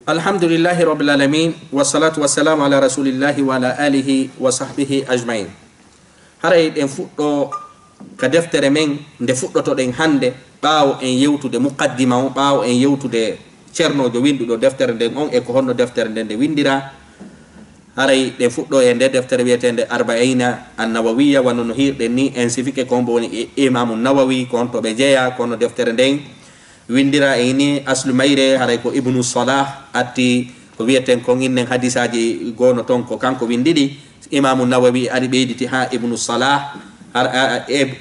Alhamdulillahi rabbil alamin wassalatu wassalamu ala rasulillahi wa ala alihi wa sahbihi ajmain. Haray den fuddo ka deftere men nde fuddoto den hande baawo en yewtude muqaddima on, baawo en yewtude cernojo windudo deftere den on e ko honno deftere den de windira. Haray den fuddo e nde deftere wietende arba'ina an-nawawiyya wa non hirde ni en sifike ko woni Imam an-Nawawi ko on to be jeya ko no deftere den windira ini aslu mayre haray ko Ibnu Salah atti ko wieten ko innen hadisaji gono ton ko kanko windidi. Imam an-Nawawi ari beyditi ha Ibnu Salah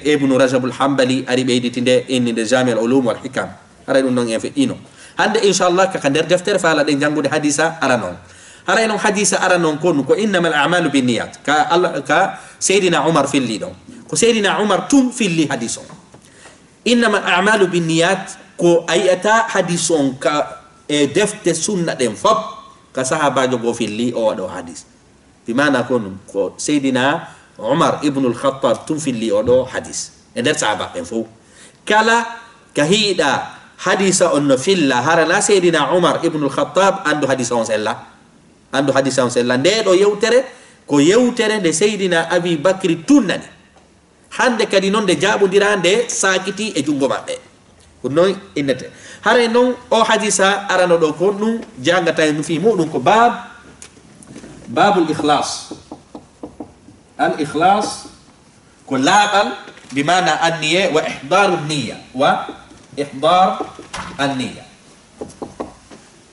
Ibnu Rajab al-Hanbali ari beyditi nde inni de Jami' al-Ulum wal Hikam. Haray dum non en fe ino hande inshallah ka der deftere faala de jangude hadisa aranon. Haray non hadisa aranon ko innamal a'malu binniyat ka Allah ka Sayyidina Umar filli don ko Sayyidina Umar tum filli hadison innamal a'malu binniyat ko ayata hadison ka e defte sunna den fop ka sahabajo go filli o wado hadis bi mana ko Sayyidina Umar ibn al-Khattab tum filli o do hadis e der sahaba en fo kala ka hida hadisa on no filla harana Sayyidina Umar ibn al-Khattab andu hadisa on sella nde do yewtere ko yewtere de Sayyidina Abi Bakri tunnani hande kadi non de jabudirande sakiti e jungo mabbe ko noy innete. Hare non o hadisa arano do ko num jangata en fi mudum ko babul ikhlas. Al ikhlas ko labal bimana an-niyya wa ihdar an-niyya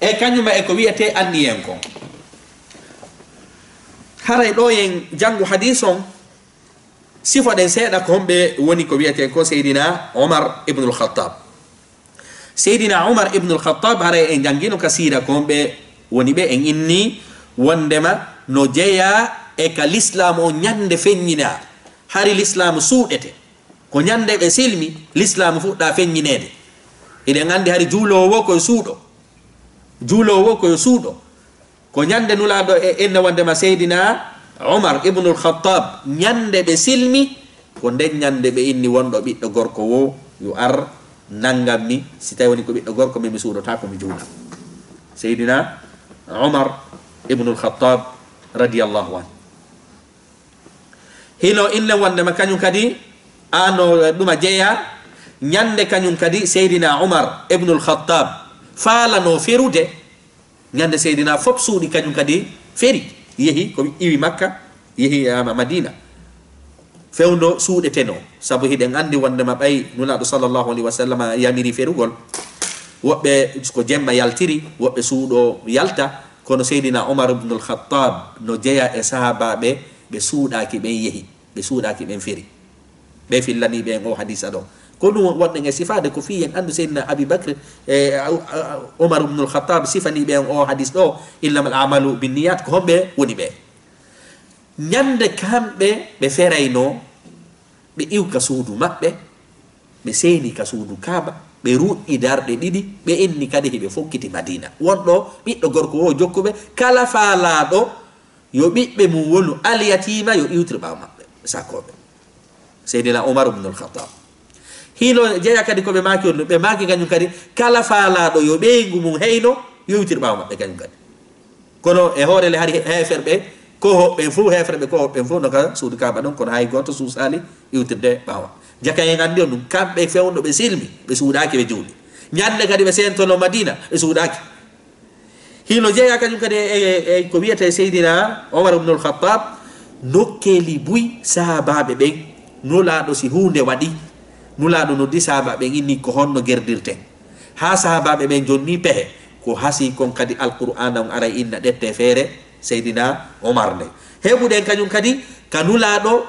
e kanyuma e ko wiete an-niyya ko. Hare do yen jangu hadison sifa den seeda ko hombe woni ko wiete ko Sayyidina Umar ibn al-Khattab. Sayyidina Umar ibn al-Khattab hare en jangino kasira ko hombe woni be en inni wondema no jeya e ka l'islam o nyande fenyina hari l'islam suudete ko nyande be silmi l'islam fudda fenyinede eden andi hari juulowo ko suudo ko nyande nulado e enna wondema Sayyidina Umar ibn al-Khattab nyande be silmi ko den nyande be inni wondo biddo gorko wo yu ar nangam mi si tawi woni ko biddo gorko mi suudota ko mi juula. Sayyidina Umar ibn al-Khattab radiyallahu anhu hilo illa wondema kanyum kadi ano duma jeya nyande kanyum kadi Sayyidina Umar ibn al-Khattab falano ferude nyande Sayyidina fop suudi kanyum kadi feri yehi ko iwi Makka yehi Madina fewndo suudeteno sabu hiden andi wondema ɓay nulaɗo sallllahu alaihi wa sallam yamiri ferugol woɓɓe ko jemma yaltiri woɓɓe suuɗo yalta kono Sayyidina Umar ibn al-Khattab no jeya e sahabaɓe ɓe suuɗaki ɓen yehi ɓe suuɗaki ɓen feri ɓe fillani ɓen o hadisa ɗo ko ɗum wonɗen e sifade ko fiyen andu Sayyidina Abi Bakr Umar ibn al-Khattab sifani ɓen o hadis ɗo innamal a'malu binniyat ko homɓe woni ɓe nyande kamɓe ɓe ferayno ɓe iwka suudu maɓɓe ɓe seeni ka suudu Kaaba ɓe ruɗɗi darɗe ɗiɗi ɓe inni kadi heɓe fokkiti Madina wonɗo ɓiɗɗo gorko o jokkuɓe kala faalaɗo yo ɓiɓɓe mum wonu alyatima yo iwtir ɓaw maɓɓe sakoɓe. Sayyidina Umar ibn al-Khattab hino jeeya kadi koɓe maaki on ɓe maaki kañum kadi kala faalaɗo yo ɓeygu mum heyno yowtir ɓaw maɓɓe kañum kadi kono e hoorele hari heferɓe ko hoɓɓen fof hefreɓe ko hoɓɓen fof noka suudu Kaaba ɗon kono hay goto suusali iwtirde ɓawa jaka en andi on ɗum kamɓe fewno ɓe silmi ɓe suuɗaki ɓe juuɗi ñande kadi ɓe sentono Madina ɓe suuɗaki hino jeeya kañum kadi e ko wiyete Sayyidina Umar ibn al-Khattab nokkeli buy sahabaɓe ɓen nulaɗo si hunde waɗi nulaɗo noddi sahabaɓe ɓen inni ko honno gerdirten ha sahabaɓe ɓen jonni pehe ko hasi kon kadi al-Qur'an on ara inna ɗette feere Sayyidina Umar nde heɓuɗen kañum kadi ka nulaɗo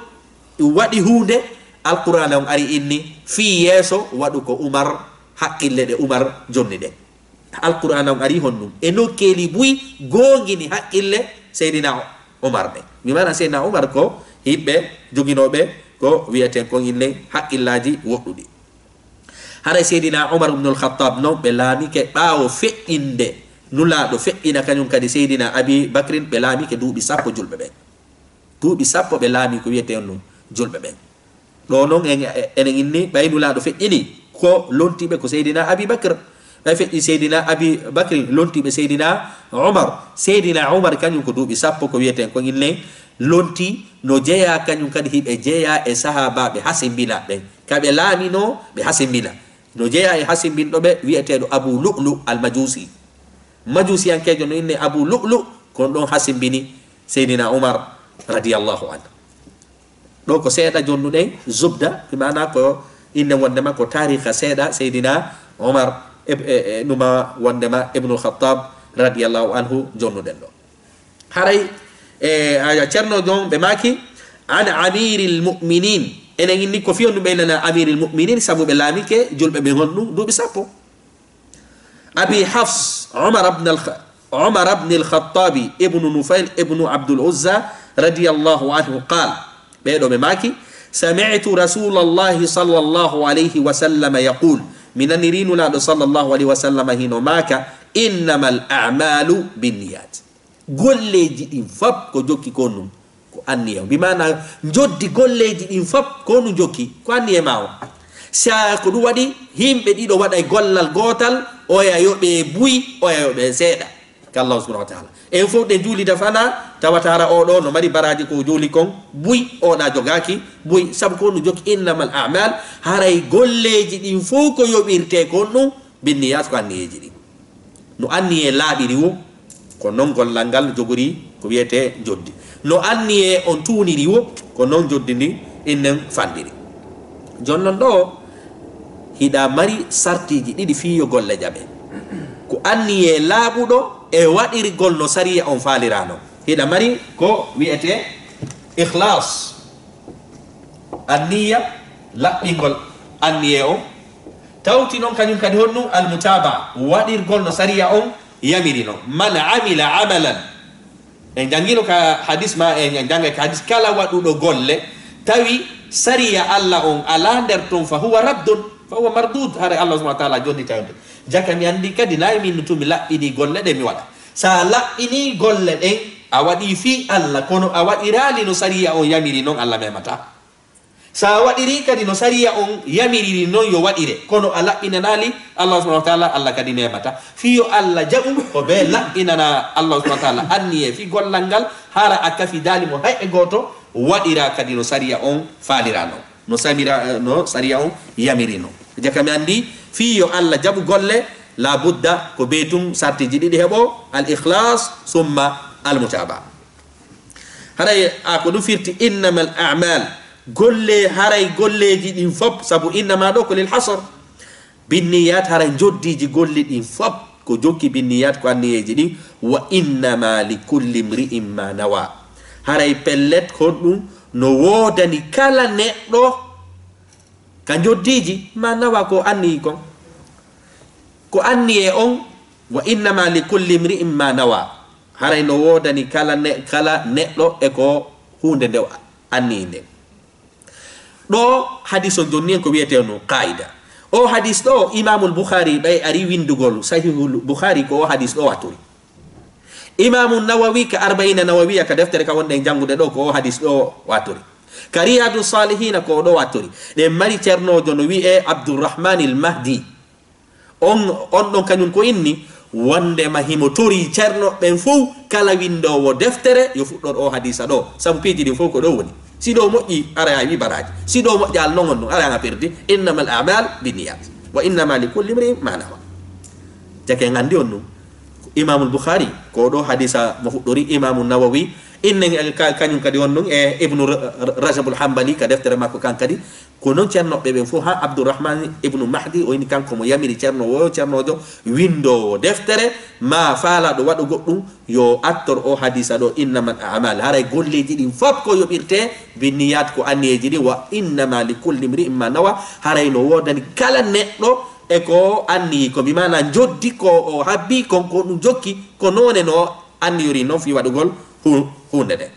waɗi hunde al-Qur'an on ari inni fi yeeso waɗu ko Umar haqqille ɗe Umar jonni ɗen al-Qur'an on ari honnum e nokkeli buy gongini haqqille Sayyidina Umar ɗe mi mana Sayyidina Umar ko himɓe joginoɓe ko wiyeten kon inne haqqillaji woɗɗuɗi. Hara Sayyidina Umar ibn al-Khattab non ɓe laamike ɓaawo feƴƴinde nulaɗo feƴƴina kañum kadi Sayyidina Abi Bakrin ɓe laamike duuɓi 10 julɓe ɓen duuɓi 10 ɓe laami ko wiyete on julɓe ɓen ɗo noon enen inni ɓay nulaɗo feƴƴini ko lontiɓe ko Sayyidina Abi Bakr feƴƴi seydina abi bacry lontiɓe seydina omar. seydina omar kañum ko duuɓi sappo ko wiyeten ko inne lonti no jeeya kañum kadi hiɓe jeeya e sahabaɓe hasimbina ɓen kaɓe laamino ɓe hasimbina no jeeya e hasimbinɗo ɓe wiyeteɗo abu lu'lu al majusi majusiyankejo no inne abu lu'lu kon ɗon hasimbini seydina omar radiallahu anhu. ɗo ko seeɗa jonnuɗen zubda imana ko inne wondema ko tariha seeɗa seydina omar numa wondema ibnul khattab radiallahu anhu jonnuɗen ɗo. haray ceerno jon ɓe maki an amiril muminin enen inni ko fiyon ɗum ɓeynana amiril muminin saabu ɓe laamike julɓe ɓe honɗum duuɓi sappo. abi hafs umar bne alkhattabi ibnu nufail ibnu abdul uzza radiallahu anhu qal ɓeɗo ɓe maki sami'tu rasulallahi sallllahu alayhi wa sallam yaqul mi nani rinulaɗo sallllahu alayhi wa sallam hino maka innama al a'malu binniyat golleji ɗin fab ko jokki ko num ko anniya bimana joddi golleji ɗin fab ko num jokki ko anniye mawa sa ko ɗum waɗi himɓe ɗiɗo waɗa gollal gotal oya yoɓe buy oya yoɓe seeɗa ka allah subhanahu wa taala en fof ɗe juulida fana tawatara oɗo no mari baraji ko juuli kon buy oɗa jogaki buy saabu ko num jokki innamal a'mal haray golleji ɗin fof ko yoɓirte kon ɗum binniyat ko anniyeji ɗin no anniye laaɓiri wo ko noon gollal ngal jogori ko wiyete joddi no anniye on tuuniri wo ko noon joddi ndi innen fandiri jonnon ɗo hiɗa mari sartiji ɗiɗi fiyo golle jaɓe ko anniye laaɓuɗo e waɗirgol no sariya on faalirano hiɗa mari ko wiyete ikhlas anniya laɓɓingol anniye on tawti noon kañum kadi honnu almutaba waɗirgol no sariya on yamirino man amila amalan en jangino ka hadis ma en janga ka hadis kala waɗuɗo golle tawi sariya allah on ala nder ton fa huwa raddun fa huwa mardud hare allah subhanahu wa taala jonni tawde jaka mi andi kadi nayi min tumi laɓɓini golle ɗe mi waɗa sa laɓɓini golle ɗen a waɗi fi allah kono a waɗirali no sariya on yamiri noon allah memata sa waɗiri kadi no sariya on yamiriri noon yo waɗire kono a laɓɓinanali allah subhanahu wa taala allah kadi memata fiyo allah jaɓu ko be laɓɓinana allah subhanahu wa taala anniye fi gollal ngal hara a kafi dali mo hay e goto waɗira kadi no sariya on faalira noon no sariya on yamiri noon jaka mi andi fiyo allah jaɓu golle la budda ko beytum sartiji ɗiɗi heɓo al ikhlas summa al mutaba haray a ko ɗum firti innama al a'mal golle haray golleji ɗin fop saabu innama ɗo ko lil hasar binniyat haray joddiji golle ɗin fop ko jokki binniyat ko anniyeji ɗin wa innama li kulli mri'in ma nawa haray pellet kon ɗum no wodani kala neɗɗo ka joddiji ma nawa ko anniyi kon ko anniye on wa innama li kulli mri'in ma nawa haray no wodani kala neɗɗo e ko hunde nde anniyi nde ɗo hadis on jonni en ko wiyete no qaida o hadis ɗo imamul bukhari ɓay ari windugol sahihul bukhari ko o hadis ɗo watturi imamu nawawi ka arba'ina nawawiya ka deftere ka wonɗen jangude ɗo ko o hadis ɗo watturi ka riyadu salihina ko ɗo watturi ɗen mari ceernojo no wi'e abdourahman il mahdi on ɗon kañum ko inni wondema himo tori ceerno ɓen fof kala windowo deftere yo fuɗɗor o hadisa ɗo saabu piiji ɗin fof ko ɗo woni siɗo moƴƴi ara wi baraji siɗo moƴƴal noon ɗum ara ha perdi innama al a'mal binniyat wa innama li kulli imrin ma nawa jake gandi on ɗum imamul bukhari ko ɗo hadisa mo fuɗɗori imamu nawawi innen kañum kadi on ɗum e ibnu rajabul hambali ka deftere makko kan kadi ko noon ceernoɓe ɓen fof ha abdourahman ibnu mahdi o ini kanko mo yamiri ceernowo ceernojo windowo deftere ma faalaɗo waɗa goɗɗum yo attor o hadisa ɗo innama al a'mal haray golleji ɗin fop ko yoɓirte binniyat ko anniyeji ɗin wa innama li kulli mri'in ma nawa haray no wodani kala neɗɗo e ko anniyi ko bimana joddi ko o habbi konko ɗum jokki ko none no anniyori noon fi waɗugol hunde nde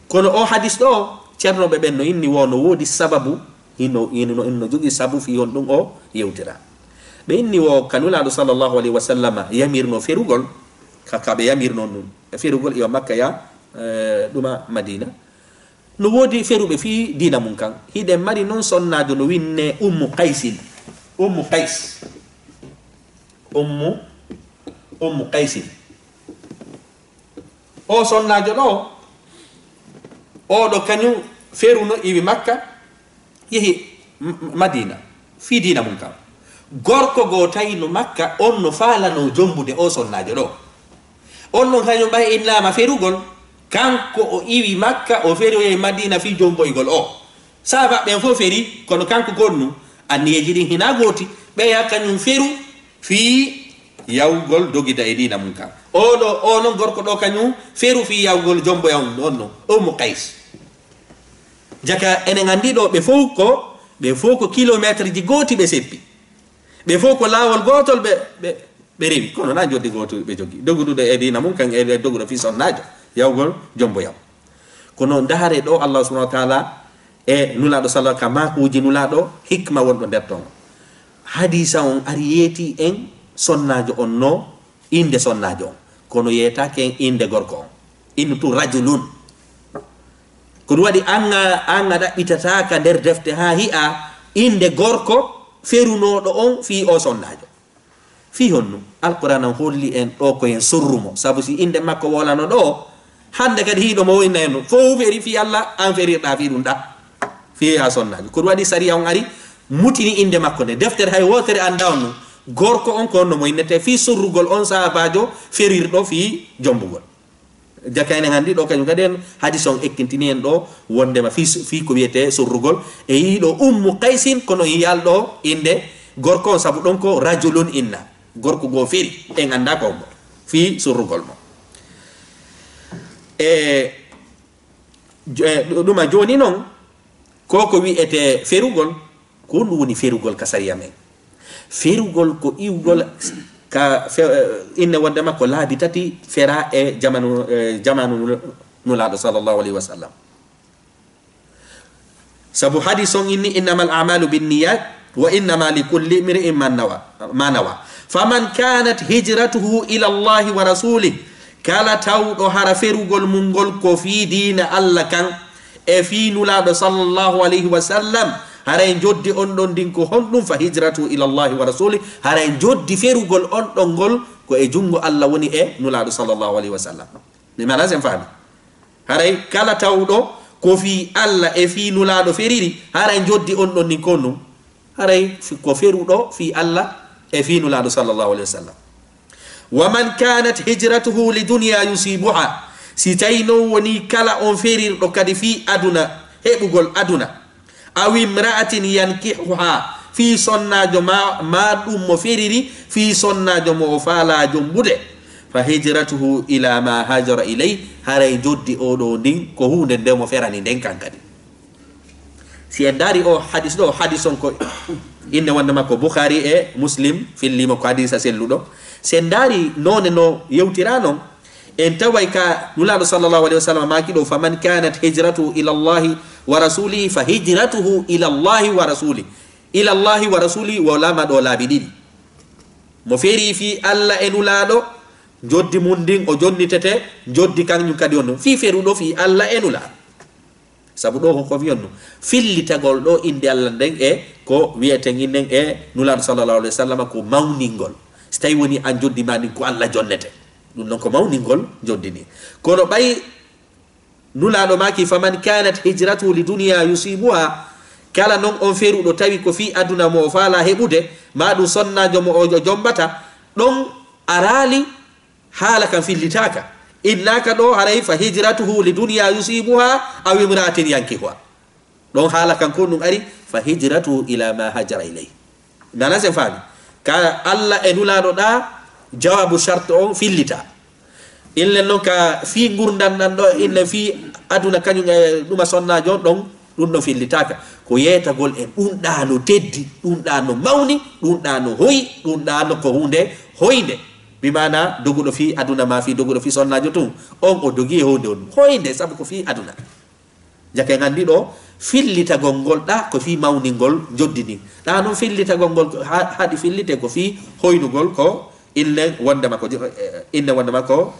kono o hadis ɗo ceernoɓe ɓen no inni wo no woodi sababu inno jogui sababu fi on ɗum o yewtira ɓe inni wo kanulaɗo sallllahu alayhi wa sallam yamirno ferugol kaɓe yamirnon ɗum ferugol iwa makka ya ɗuma madina no woodi feruɓe fi dina mum kan hiɗen mari noon sonnajo no winne ummu qaysin qais ummu qaisin o sonnajo ɗo oɗo kañum feruno iwi makka yehi madina fi dina mum kam gorko goo tawi no makka on no faalano jombude o sonnajo ɗo on non kañum ɓay innama ferugol kanko o iwi makka o feri o yehi madina fi jomboygol o sahaba ɓen fof feri kono kanko gonnu anniyeji ɗin hina gooti ɓeya kañum feru fi yawgol dogida e dina mum kam oɗo o non gorko ɗo kañum feru fi yawgol jomboya on ɗon no ummu qais jaka enen andi ɗo ɓe fof ko kilométre ji gooti ɓe seppi ɓe fof ko laawol gotol ɓe rewi kono na joddi gooto ɓe jogi doguɗuɗo e dina mum kan e doguɗo fi sonnajo yawgol jomboyam kono ndaare ɗo allah subahanahu wa taala e nulaɗo sallah ka makuji nulaɗo hikma wonɗo nder ton hadisa on ari yeeti en sonnajo on no inde sonnajo on kono yeetake en inde gorko on inde tu rajulun ko ɗum waɗi an a ɗaɓɓitataka nder defte ha hi'a inde gorko ferunoɗo on fi o sonnajo fi honnu alquran an holli en ɗo koyen sorrumo saabu si inde makko wolano ɗo hande kadi hiiɗo mo wonina en fof feri fi allah an ferirɗa fi ɗum ɗa fi ha sonnajo ko ɗum waɗi sariya on ari mutini inde makko nde deftere hay wotere anda on no gorko on ko onno mo innete fi sorrugol on sahabajo ferirɗo fi jombugol jakayne handi ɗo kañum kadi en hadis on ekkintini en ɗo wondema fi ko wiyete sorrugol e yiiɗo ummu qaysin kono yiyalɗo inde gorko on saabu ɗon ko rajulun inna gorko goo feri en anda ko mo fi sorrugol mo e ɗuma joni noon ko wiyete ferugol ko ɗum woni ferugol ka sariya men ferugol ko iwgol ka inne wondema ko laabi tati fera e jamanu nulaɗo sallllahu alayhi wa sallam sabu hadis on inni innama al amalu binniyat wa innama likulli mri'in ma nawa faman kanat hijratuhu ila allahi wa rasulih kala tawɗo hara ferugol mum ngol ko fi dina allah kan e fi nulaɗo sallllahu alayhi wa sallam haray joddi on ɗon ndin ko honɗum fa hijratu ila llahi wa rasuli haray joddi ferugol on ɗon ngol ko e jungo allah woni e nulaɗo sallllahu alayhi wa sallam mi mana sen faami haray kala tawɗo ko fi allah e fi nulaɗo feriri haray joddi on ɗon ndin ko ɗum haray ko feruɗo fi allah e fi nulaɗo sallllahu alayhi wa sallam wa man kanat hijratuhu li dunia yusibuha si tawi noon woni kala on ferirɗo kadi fi aduna heɓugol aduna aw imra'atin yankihuha fi sonnajo ma ɗum mo feriri fi sonnajo mo o faala jombude fa hijratuhu ila ma hajara ilay haray joddi oɗo ndin ko hunde nde mo ferani nden kan kadi si en daari o hadis ɗo hadis on ko inne wonde makko boukhari e muslim fillima ko hadisa selluɗo si en daari none no yewtira noon en taway ka nulaɗo sallllahu alayhi wa sallam makiɗo faman kanat hijratuhu ila llahi wa rasulihi fa hijratuhu ila llahi wa rasuli ila llahi wa rasuli wolama ɗo laabi ɗiɗi mo feri fi allah e nulaɗo joddi mum ndin o jonnitete joddi kañum kadi on ɗum fi feruɗo fi allah e nulaɗo saabu ɗo ko wiyon ɗum fillitagol ɗo inde allah nden e ko wiyeten innen e nulaɗo sallllahu alayhi wa sallam ko mawningol so tawi woni an joddima ɗin ko allah jonnete ɗum noon ko mawningol joddini kono ɓay nulaɗo maki faman kanat hijratuhu li dunia yusibuha kala noon on feruɗo tawi ko fi aduna mo o faala heɓude ma ɗum sonnajo mo o jombata ɗon arali haala kam fillitaka innaka ɗo haray fa hijratuhu li dunia yusibuha aw imra'atin yankihuha ɗon haala kan ko ɗum ari fa hijratuhu ila ma hajara ilay nana sen faami ka allah e nulaɗo ɗa jawabu charte on fillita ille noon ka fi gurdan ɗan ɗo ille fi aduna kañum e ɗuma sonnajo on ɗon ɗum ɗon fillitaka ko yeetagol en ɗum ɗa no teddi ɗum ɗa no mawni ɗum ɗa no hoyi ɗum ɗa no ko hunde hoyde bimana doguɗo fi aduna ma fi doguɗo fi sonnajo tum on o dogi e hunde on hoyde saabu ko fi aduna jake gandi ɗo fillitagol ngol ɗa ko fi mawningol joddini ɗa noon fillitagol ngol haɗi fillite ko fi hoynugol ko ille wondema ko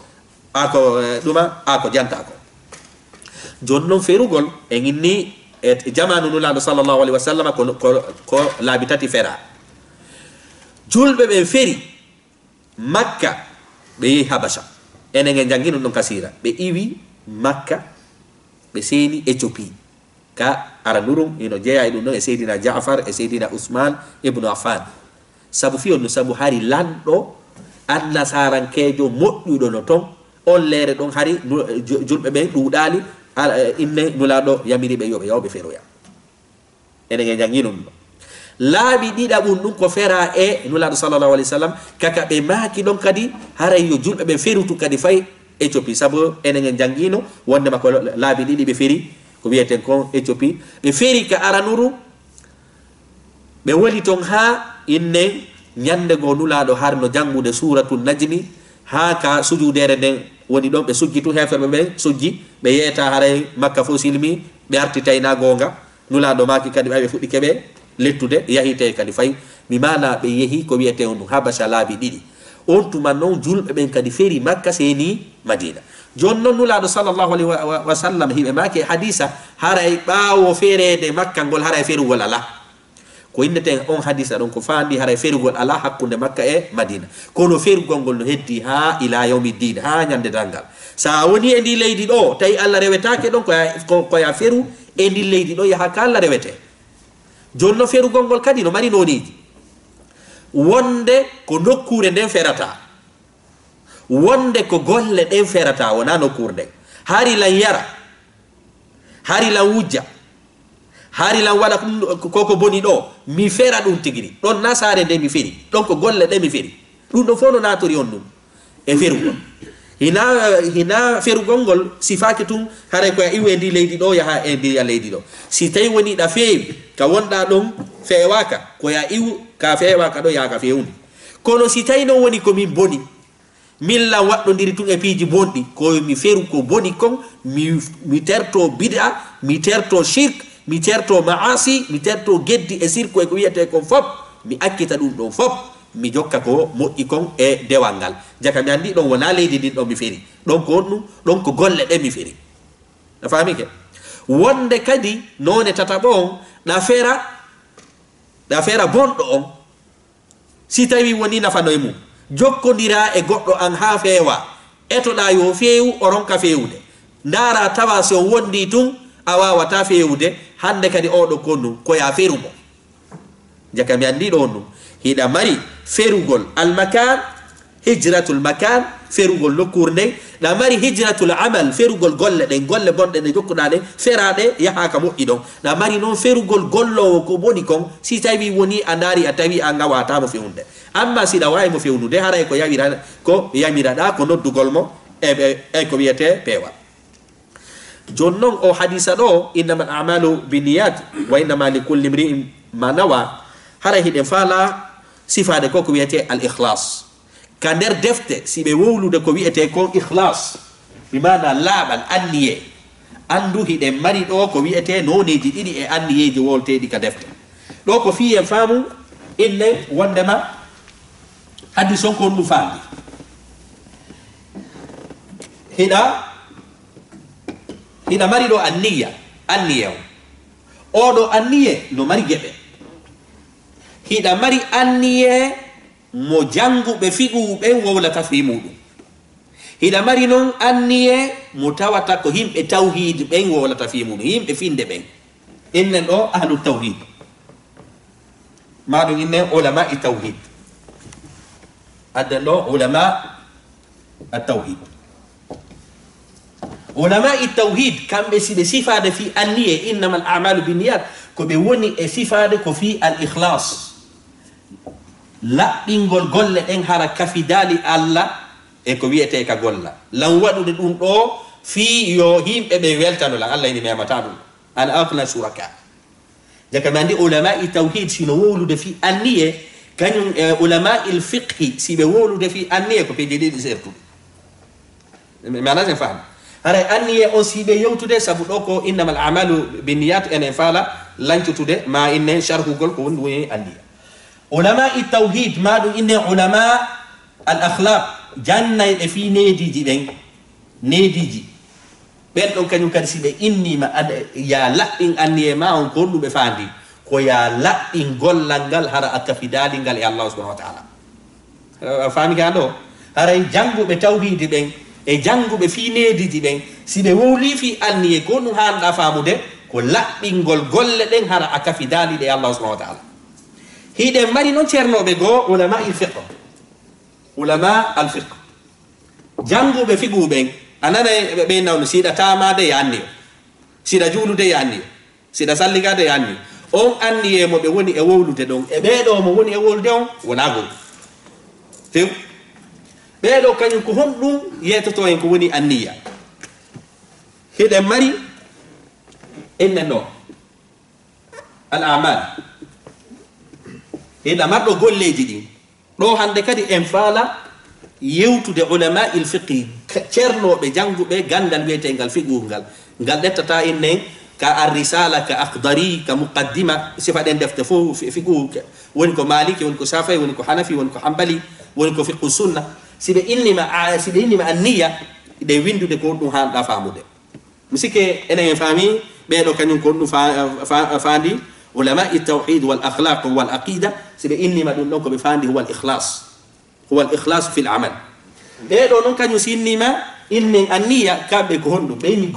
ako ɗuma ako jantako joni noon ferugol en inni e jamanu nulaɗo sallllahu alayhi wa sallam ko laabi tati fera julɓe ɓe feri makka ɓe yehi habasha enen e jangino ɗon kasira ɓe iwi makka ɓe seeni Éthiopie ka aranurum ino jeeya e ɗum ɗon e seydina Jaafar e seydina Ousmane ibnu Affan sabu fi on no sabu hari lanɗo annasarankejo moƴƴuɗo no ton on leere ɗon hari julɓe ɓen ɗuuɗali inne nulaɗo yamiri ɓe yoɓe yawɓe feroya enen e jangino ɗum ɗon laaɓi ɗiɗaɓum ɗum ko fera e nulaɗo sallllahu alih w sallam kaka ɓe maaki ɗon kadi haray yo julɓe ɓe ferutu kadi fay Éthiopie sabu enen en jangino wondema ko laaɓi ɗiɗi ɓe feri ko wiyeten kon Éthiopie ɓe feri ka aranuru ɓe woni ton ha inne ñande go nulaɗo harno jangude suratul najmi ha ka sujudere nden woni ɗon ɓe sujjitu heferɓe ɓen sujji ɓe yeeta haray makka fo silmi ɓe arti tayna gonga nulaɗo maki kadi ɓaɓe fuɗɗi keɓe lettude yahite kadi fay mi mana ɓe yeehi ko wiyete on ɗum habasha laabi ɗiɗi on tuma noon julɓe ɓen kadi feri makka seni madina joni noon nulaɗo sallllahu alayhi wa sallam hiɓe maki hadisa haray ɓaawo ferede makka ngol haray ferugol ala ko inneten on hadisa ɗon ko fandi haray ferugol ala hakkude makka e madina kono ferugol ngol no heddi ha ila yawmi din ha ñande dangal sa woni e ndi leydi ɗo tawi allah rewetake ɗon koya feru e ndi leydi ɗo yaha ka allah rewete joni no ferugol ngol kadi no mari noniji wonde ko nokkure nden ferata wonde ko golle ɗen ferata wona nokkure nden hari lan yara hari lan wujja hari lan waɗa koko boni ɗo mi fera ɗum tigiri ɗon na sare nde mi feri ɗon ko golle ɗe mi feri ɗum ɗon fof no natori on ɗum e ferugol hina ferugol ngol sifaki tum haray koya iwe ndi leydi ɗo yaha e ndiya leydi ɗo si tawi woni ɗa feewi ka wonɗa ɗon fewaka koya iwu ka fewaka ɗo yaha ka fewndi kono si tawi noon woni komin boni min lan waɗɗodiri tun e piiji bonɗi komi feru ko boni kon mi terto bid'a mi terto shirk mi terto maasi mi terto geddi e sirko e ko wiyete kon fop mi akkita ɗum ɗon fop mi jokka ko moƴƴi kon e dewal ngal jaka mi andi ɗon wona leydi ndin ɗon mi feri ɗon ko ɗum ɗon ko golle ɗe mi feri a famike wonde kadi none tataɓo on ɗa fera bonɗo on si tawi woni nafano e mum jokkodira e goɗɗo an ha feewa etoɗa yo feewu o ronka feewude ndara tawa so wondi tun a wawata feewude hande kadi oɗo konnum koya ferumo jaka mi andi ɗo on ɗum hiɗa mari ferugol almakan hijratul makan ferugol nokkure nden ɗa mari hijratul amal ferugol golle ɗen golle bonɗe ɗe jokkuɗa ɗen feraɗe yahaka moƴƴi ɗon ɗa mari noon ferugol gollowo ko boni kon si tawi woni a daari a tawi a gawatamo fewnde amma siɗa wawimo fewnude haray ko yawira ko yamiraɗa ko noddugol mo e ko wiyete peewal joni noon o hadisa ɗo innama al amalu biniyat wa innama li kulli mri'in ma nawa haray hiɗen faala sifade ko wiyete al ikhlas ka nder defte si ɓe wowlude ko wiyete kon ikhlas bimana laaɓal anniye andu hiɗen mari ɗo ko wiyete noneji ɗiɗi e anniyeji wolteɗi ka defte ɗo ko fiyen faamu inne wondema haddi son ko ɗum faandi hiɗa mari ɗo anniye o oɗo anniye no mari geɓe hiɗa mari anniye mo janguɓe figuɓe wowlata fi muɗum hiɗa mari noon anniye mo tawata ko yimɓe tawhid ɓen wowlata fi muɗum yimɓe finde ɓen innen ɗo ahlu tawhid maɗum innen ulama i tawhid adden ɗo ulama a tawhid ulama i tawhid kamɓe si ɓe sifade fi anniye innama al amalu biniyat ko ɓe woni e sifade ko fi al ikhlas laɓɓingol golle ɗen hara kafidali allah e ko wiyete ka golla lan waɗude ɗum ɗo fi yo yimɓe ɓe weltanola allah ini memata ɗum an akna suraka jaka mi andi ulama i tawhid sino wowlude fi anniye kañum e ulama il fiqhi si ɓe wowlude fi anniye ko peeje ɗiɗi sertude manasen faam haray anniye on si ɓe yewtude saabu ɗo ko innama al amalu biniyat enen faala lancutude ma innen sharhugol ko woni anniya ulama i tawhid maɗum inne ulama al akhlaq jannayɓe fi nediji ɓen nediji ɓen ɗon kañum kadi si ɓe innima ya laɓɓin anniye ma on ko ɗum ɓe faandi ko ya laɗɗi gollal ngal hara akka fidalingal e Allah subhanahu wa ta'ala fami ga ɗo haray janguɓe tawhidi ɓen e janguɓe fineediji ɓen si ɓe wowli fi anniye ko ɗum hanɗa famude ko laɓɓingol golle ɗen hara akka fidaliɗe e Allah subhanahu wa ta'ala hiɗen mari noon ceernoɓe goo ulama il fiqh ulama al fiqh janguɓe figuɓen anana ɓe nawno siɗa tamade e anniyo siɗa juulude e anniyo siɗa salligade e anniyo on anniye mo ɓe woni e wowlude ɗon e ɓeɗo mo woni e wowlude on wona gol few ɓeɗo kañum ko honɗum yetoto en ko woni anniya hiɗen mari ennen ɗo al amal hiɗa marɗo golleji ɗin ɗo hande kadi en faala yewtude ulama il fiqhi ceernoɓe janguɓe gandal wiyetengal fiqhu ngal ɗettata ennen ka arrisala ka akhdari ka muqaddima sifa ɗen defte fo fiqhu woni ko maliki woni ko shafii woni ko hanafi woni ko hanbali woni ko fiqhu sunna siɓe innima anniya ɗe windude ko ɗum hanɗa famude mi sikke enen en faami ɓeɗo kañum ko ɗum faandi ulama tawhid wal akhlaq wal aqida siɓe innima ɗum ɗon koɓe faandi huwa al ikhlas fi l amal ɓeɗo noon kañum si innima innen anniya kamɓe ko honɗum ɓe inni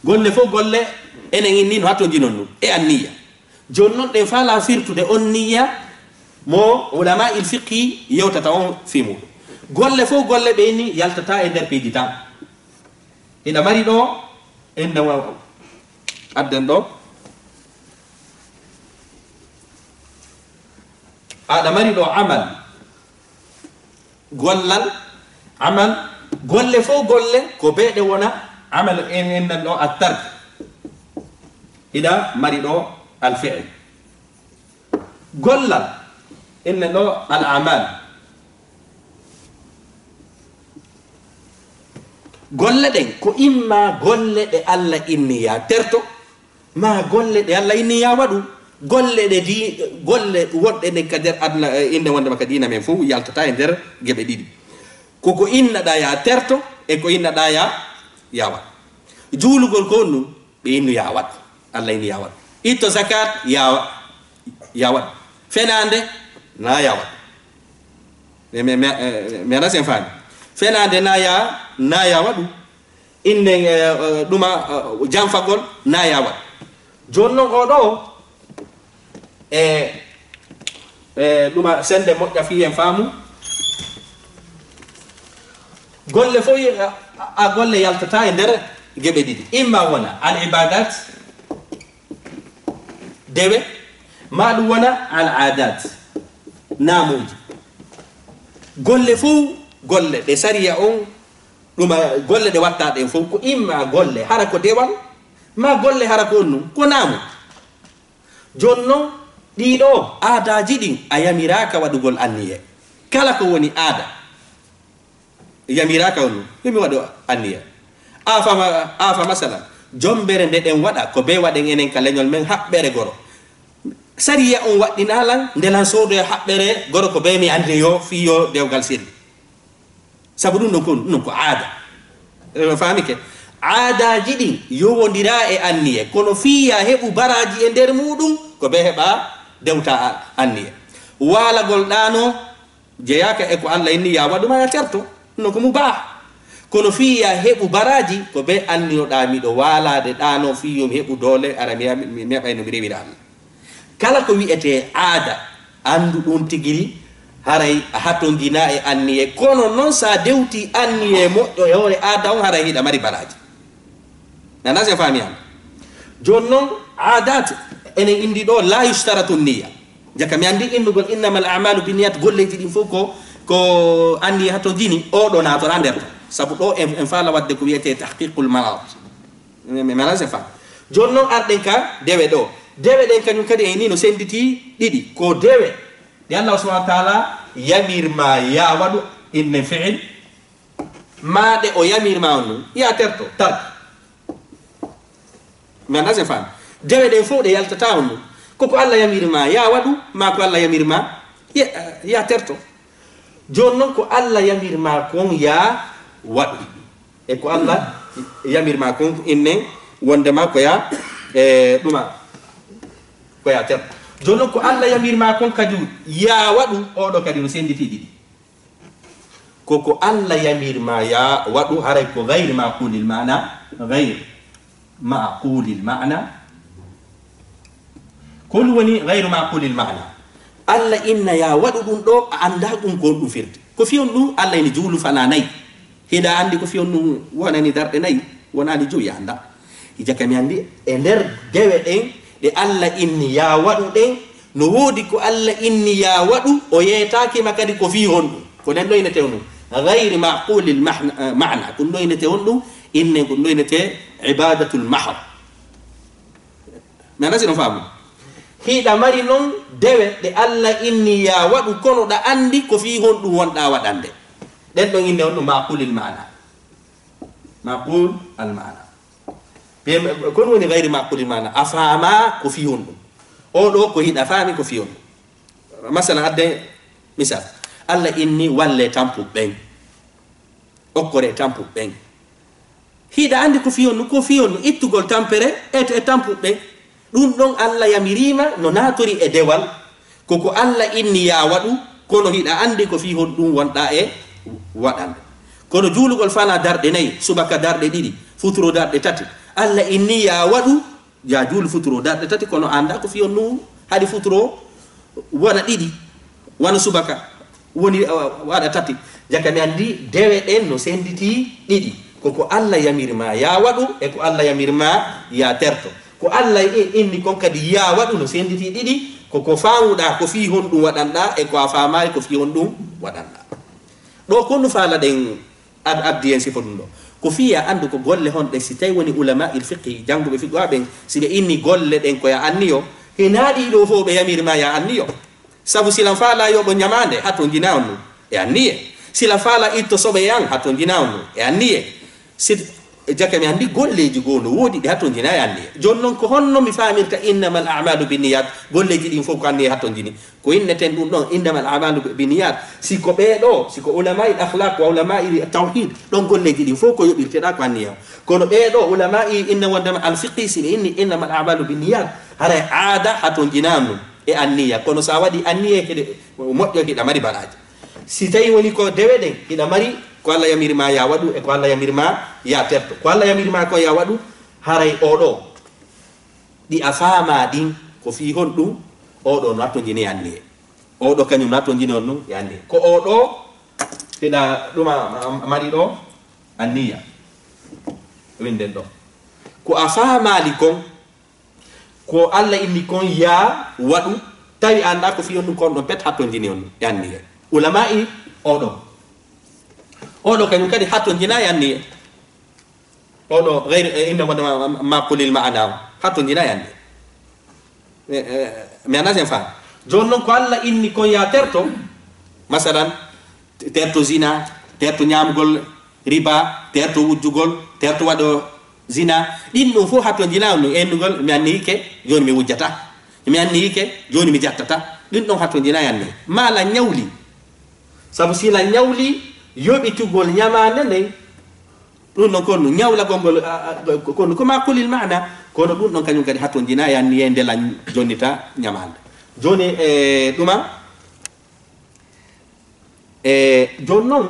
golle fof golle enen inni no hatto jinon ɗum e anniya joni noon ɗen faala firtude on niya mo ulama il fiqhi yewtata on fi muɗum golle fof golle ɓe inni yaltata e nder piiji tan ina mari ɗo enne adden ɗo aɗa mari ɗo amal golle fof golle ko beeɗe wona amal ennen ɗo attark ina mari ɗo alfi'l gollal ennen ɗo al amal golle ɗen ko imma golle ɗe Allah inni ya terto ma golle ɗe Allah inni ya waɗu golle ɗe golle woɗɗe ɗen ka nder adna inde wonde maka dina men fof yaltata e nder geɓe ɗiɗi koko innaɗa ya terto e ko innaɗa ya waɗ juulugol ko ɗum ɓe innu ya waɗ Allah inni ya waɗ itto zakat ya waɗ fenande na ya waɗ mi ana sen faami fenande na ya waɗu inde ɗuma janfagol na ya waɗ joni noon oɗo ɗuma sende moƴƴa fi en faamu golle fof a golle yaltata e nder geɓe ɗiɗi imma wona al ibadat dewe ma ɗum wona al adat namuji golle fof golle ɗe sariya on ɗuma golle ɗe watta ɗen fof ko imma golle hara ko dewal ma golle hara ko on ɗum ko naamu joni noon ɗiɗo aadaji ɗin a yamiraka waɗugol anniye kala ko woni aada yamiraka on ɗum ɗumi waɗu anniya afa masalan jombere nde ɗen waɗa ko be waɗen enen ka leñol men haɓɓere goro sariya on waɗɗinalan ndelan soodoya haɓɓere goro ko be mi andi yo fiyo dewgal sirri sabu ɗum ko aada famike aadaji ɗin yowodira e anniye kono fiya heɓu baraji e nder muɗum ko be heɓa dewta anniye walagol ɗano jeyaka e ko Allah inni ya waɗuma ya terto no ko mubah kono fiya heɓu baraji ko be anniyoɗa miɗo walade ɗano fiyo mi heɓu doole ara mi heɓay no mi rewira Allah kala ko wiyete aada andu ɗum tigiri haray hato gina e anniye kono noon sa dewti anniye moƴƴo e hoore aada on haray hiɗa mari baraji nana se fami am joni noon adat enen indi ɗo la yustaratu niya jaka mi andi indugol innamal a'malu binniyat golleji ɗin fof ko anniye hato jini oɗo natora nder sabu ɗo en faala wadde ko wiyete tahqiqul marad nana se fam joni noon arɗen ka dewe ɗo dewe ɗen kañum kadi en ni no senditi ɗiɗi ko dewe ɗe Allah subhanahu wa ta'ala yamirma ya waɗu inne fi'il maɗe o yamirma on ɗum ya terto tark mais nase fam dewe ɗen fof ɗe yaltata on ɗum koko Allah yamirma ya waɗu ma ko Allah yamirma ya terto joni noon ko Allah yamirma kon ya waɗu e ko Allah yamirma kon inne wondema ko duma ko ya ter jono ko alla yamirma kon kadi ya wadu odo kadi no senditi didi koko alla yamirma ya wadu haray ko ghayr maqulil ma'na ghayr maqulil ma'na kol woni ghayr maqulil ma'na alla inna ya wadu dum do anda dum ko dum firti ko fiyon dum alla ni julu fana nay hida andi ko fiyon dum wonani darde nay wonani joyi anda hijaka mi andi e der dewe den de alla inni ya wadu den no wodi ko alla inni ya wadu o yetaaki makadi ko fi hondu ko den do ina tewnu ghayr maqulil ma'na kun do ina tewnu inne kun do ina te ibadatul mahd na nasi no famu hida mari non dewe de alla inni ya wadu kono da andi ko fi hondu wonda wadande den do inne on maqulil ma'na maqul al ma'na kon woni ghayr maqulil ma'na afama ko fi hondu o do ko hida fami ko fi hondu masala adde misal alla inni walle tampu ben okkore tampu ben hida andi ko fi hondu ittugol tampere e tampu ben dum don alla yamirima no natori e dewal koko alla inni ya wadu kono hida andi ko fi hondu wonda e wadande kono julugol fana darde nay subaka darde didi futuro darde tati alla inni ya wadu ya jul futuro darde tati kono anda ko fi hondu hadi futuro wona didi wana subaka woni wada tati jaka mi andi dewe den no senditi didi koko alla yamirma ya wadu e ko alla yamirma ya terto ko alla inni kon kadi ya wadu no senditi didi koko faamuda ko fi hondu wadanda e ko afaama ko fi hondu wadanda do ko no faala den abdien sifodum do ko fiya andu ko golle honde si tay woni ulama il fiqh jango be fiqh ben si be inni golle den ko ya anniyo hinadi do fo be yamirma ya anniyo sabu silan faala yo bo nyamande hato ginawnu e anniye sila faala itto sobe yang hato ginawnu e anniye jaka mi andi golleji gono wodi di hato jina yandi jonnon ko honno mi famirta innamal a'malu binniyat golleji din fo ko andi hato jini ko inneten dum don innamal a'malu binniyat siko be do siko ulama al akhlaq wa ulama al tauhid don golleji din fo ko yobirte da ko andi kono be do ulama inna wandama al fiqh sin inni innamal a'malu binniyat hara aada hato jinamu e anniya kono sa wadi anniye kede moddo kida mari baraji si tay woni ko deweden kida mari ko alla yamirma ya wadu e ko alla yamirma ya terto ko alla yamirma ko ya wadu haray odo di afama din ko fi hondu odo no atto jini yandi odo kanyum natto jini on yandi ko odo tida duma mari do anniya winden do ko afama li kon ko alla inni kon ya wadu tawi anda ko fi hondu kon do pet hatto jini on yandi ulama'i odo kanyum kadi hatto jina yanni odo ghayr inna ma qulil ma'ana hatto jina yanni mi anasen fa jonnon ko alla inni ko ya terto masalan terto zina terto nyamgol riba terto wujjugol terto wado zina din no fo hatto jina no endugol mi anni ke joni mi wujjata mi anni ke joni mi jattata din don hatto jina yanni mala nyawli sabu sila nyawli yobi tugol nyamande ne dun non kono nyawla gongol kono ko ma kulil maana kono dun non kanyum kadi haton jina yanni yende la jonita nyamande joni duma jonnon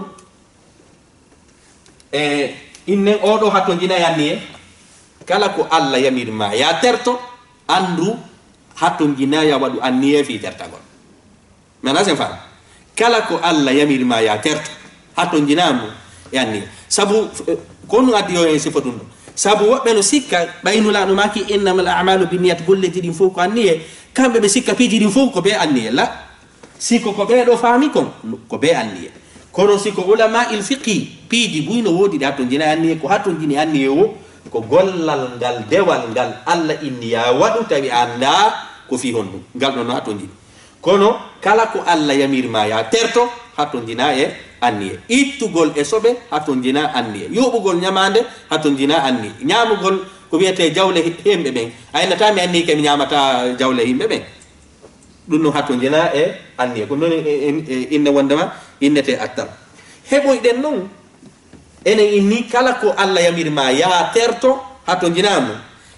inne odo haton jina yanni kala ko alla yamirma ya terto andu haton jina ya wadu anniye fi tertagol mana sen fa kala ko alla yamirma ya terto haton jinamu yani sabu konu adiyo en sifatun sabu wabbe no sikka baynula no maki innamal a'malu binniyat golleti din foko anniye kambe be sikka piji din foko be anniye la siko ko be do fami kon ko be anniye kono siko ulama il fiqi piji buyno wodi haton jina anniye ko haton jini anniye wo ko gollal gal dewal gal alla inniya wadu tawi anda ko fi hondu gal no haton jini kono kala ko alla yamirma ya terto haton jina e anniye ittugol e sobe haton jina anniye yobugol nyamande haton jina anniye nyamugol ko wiete jawle hembe ben ayna tami anniye ke nyamata jawle hembe ben dunno haton jina e anniye ko non inne wondama innete attar heboy den non ene inni kala ko alla yamirma ya terto haton jinamu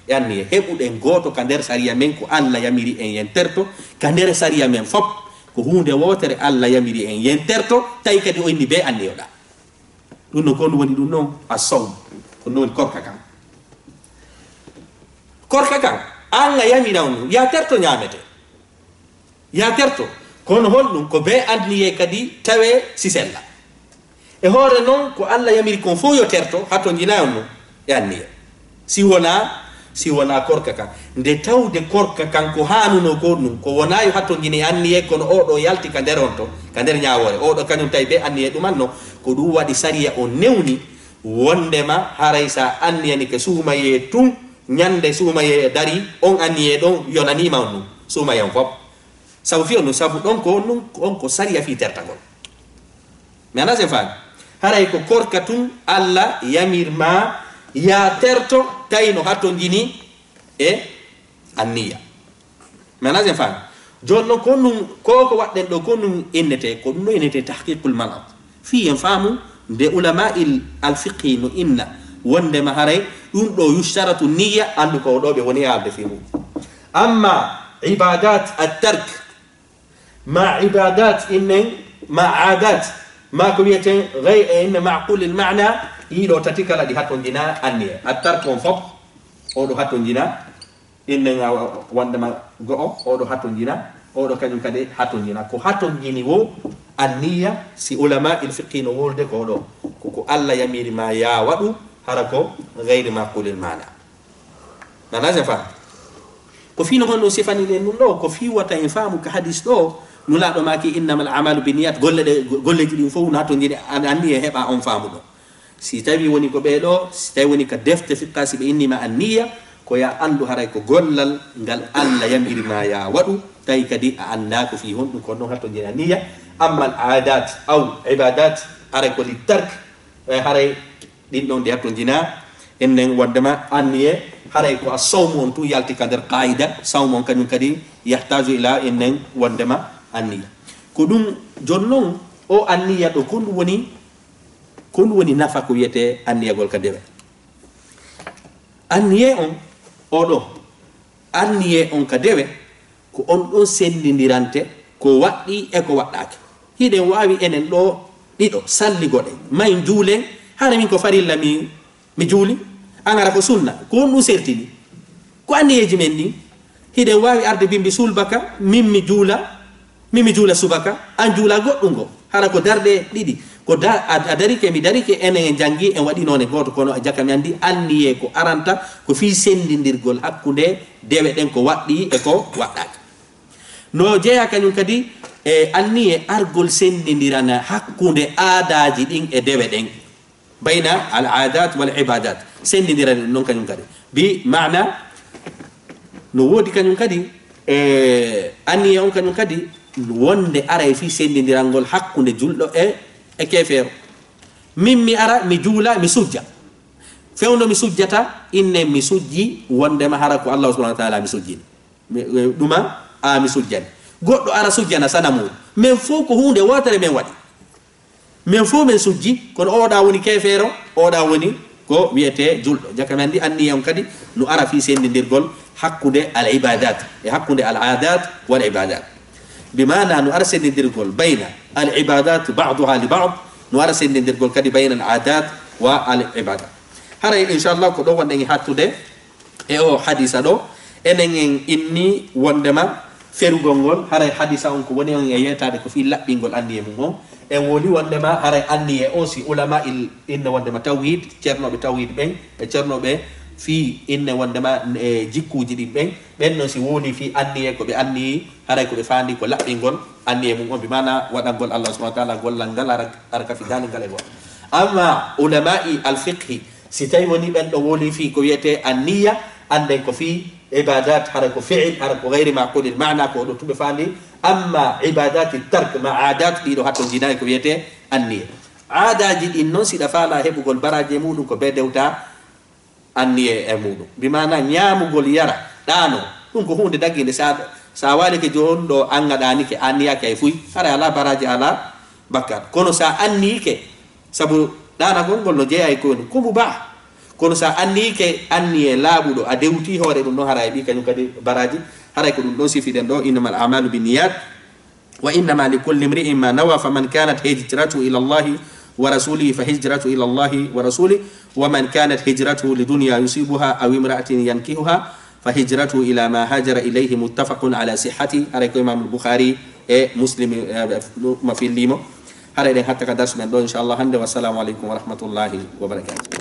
yani heɓuɗen goto ka nder sariya men ko Allah yamiri en yen terto ka nder sariya men fop ko hunde wotere Allah yamiri en yen terto tawi kadi o inni be anniyoɗa ɗum no ko ɗum woni ɗum noon a sawm ko ɗum woni korka kan Allah yamira on ya terto ñamete ya terto kono honɗum ko be anniye kadi tawe si sella e hoore noon ko Allah yamiri kon fof yo terto hato jina on ɗum e anniye si wona korka kan nde tawde korka kan ko hanuno ko ɗum ko wona yo hatto jini anniye kono oɗo yalti ka nder on to ka nder ñawore oɗo kañum tawi be anniye ɗumanno ko ɗum waɗi sariya o newni wondema haray sa anniyani ke suumaye tun ñande suumaye dari on anniye ɗon yonanima on ɗum suumaye on fof sabu fi on ɗum sabu ɗon ko on ko sariya fi tertagol mi ana sen faami haray ko korka tun Allah yamirma ya terto tawi no hatto jini e anniya mi ana sen faami joni noon ko ɗum ko waɗɗen ɗo ko ɗum innete ko ɗum ɗo innete tahqiqul manat fi en faamu nde ulama al fiqhi no inna wondema haray ɗum ɗo yushtaratu niya andu ko ɗo ɓe woni haalde fi mum amma ibadat at-tark ma ibadat innen ma adat ma ko wiyeten inne maqul al ma'na yiɗo tati kala ɗi hatto jina anniya at-tark on fop oɗo hatto jina innen wondema go'o oɗo hatto jina oɗo kañum kadi hatto jina ko hatto jini wo anniya si ulama il fiqhi no wolde ko ɗo koko Allah yamiri ma ya waɗu hara ko gayri maqulil mana nana se fa ko fino hono sifani len ɗum ɗo ko fi wata en faamu ka hadis ɗo nulaɗo maki innamal amalu biniyat golleji ɗin fof no hatto jini anniya heɓa on faamu ɗo si tawi woni ko ɓeɗo si tawi woni ka defte fiqqa si ɓe innima anniya ko ya andu haray ko gollal ngal Allah yamiri ma ya waɗu tawi kadi a anda ko fi honɗum ko ɗon hatto jini anniya amma al adat aw ibadat haray ko li tark haray ɗin ɗon ɗi hatto jina ennen wondema anniye haray ko a sawmu on tu yalti ka nder qaida sawmu on kañum kadi yahtaju ila ennen wondema anniya ko ɗum jon noon o anniya ɗo ko ɗum woni nafa ko wiyete anniyagol ka dewe anniye on oɗo anniye on ka dewe ko on ɗon sendidirante ko waɗɗi e ko waɗɗake hiɗen wawi enen ɗo ɗiɗo salligoɗe may juulen hana min ko farilla mi juuli an ara ko sunna ko on ɗum sertini ko anniyeji men ɗi hiɗen wawi arde bimbi sulbaka min mi juula subaka an juula goɗɗum go hara ko darɗe ɗiɗi ko a darike mi darike enen en jangi en waɗi noone goto kono jaka mi andi anniye ko aranta ko fi sendidirgol hakkude dewe ɗen ko waɗɗi e ko waɗɗaka no jeeya kañum kadi e anniye argol sendidirana hakkude aadaji ɗin e dewe ɗen bayna al adat wal ibadat sendidirani ɗum noon kañum kadi bi mana no woodi kañum kadi e anniye on kañum kadi wonde ara e fi sendidirangol hakkude julɗo e kefeero min mi ara mi juula mi sujja fewno mi sujjata inne mi sujji wondema hara ko Allah subhanahu wa ta'ala mi sujjini ɗuma a mi sujjani goɗɗo ara sujjana sanamuɗo min fof ko hunde wotere men waɗi min fof min sujji kono oɗa woni kefeero oɗa woni ko wiyete julɗo jaka men andi anniye on kadi no ara fi sendidirgol hakkude al ibadat e hakkude al adat wal ibadat bimana no ara sendidirgol bayna al ibadat ba'daha li ba'd no ara sendidirgol kadi bayna al adat wa al ibadat haray inchallah ko ɗo wonɗen hattude e o hadisa ɗo enen en inni wondema ferugol ngol haray hadisa on ko woni on e yetade ko fi laɓɓingol anniye mum on en woni wondema haray anniye o si ulama inne wondema tawhid ceernoɓe tawhid ɓen e ceernoɓe fi inne wondema e jikkuji ɗin ɓen noon si woni fi anniye ko ɓe anniyi haray ko ɓe fandi ko laɓɓingol anniye mum on bi mana waɗangol Allah subhanahu wa ta'ala gollal ngal ara kafi dalingal e gol amma ulama'i al fiqhi si tawi woni ɓen ɗo woli fi ko wiyete anniya anden ko fi ibadat hara ko fi'il hara ko gayri maqulil ma'na ko ɗo tuɓe fandi amma ibadati tark ma adat ɗiɗo hatto jinayi ko wiyete anniya aadaji ɗin noon siɗa faala heɓugol baraje muɗum ko be dewta anniye e muɗum bimana ñamugol yara ɗano ɗum ko hunde dagginde sa walike joni ɗo an gaɗanike anniyake e fuy hara ala baraji ala bakkat kono sa anniyike saabu ɗanagol ngol no jeeya e koni ko mubah kono sa anni ke anni e laaɓuɗo a dewti hoore ɗum ɗon hara e ɗi kañum kadi baraji haray ko ɗum ɗon sifiɗen ɗo innama al amalu binniyat wa innama likulli imri'in ma nawa faman kanat hijratu ila allahi wa rasulihi fa hijratu ila allahi wa rasulih wa man kanat hijratuhu lidunya yusibuha aw imra'atin yankihuha fa hijratuhu ila ma hajara ilayhi muttafaqun ala sihhati haray ko imam al-bukhari e muslim ma fillimo haray ɗen hatta ka darsu men ɗo inchallah hande wassalamu aleykum wa rahmatullahi wa barakatuh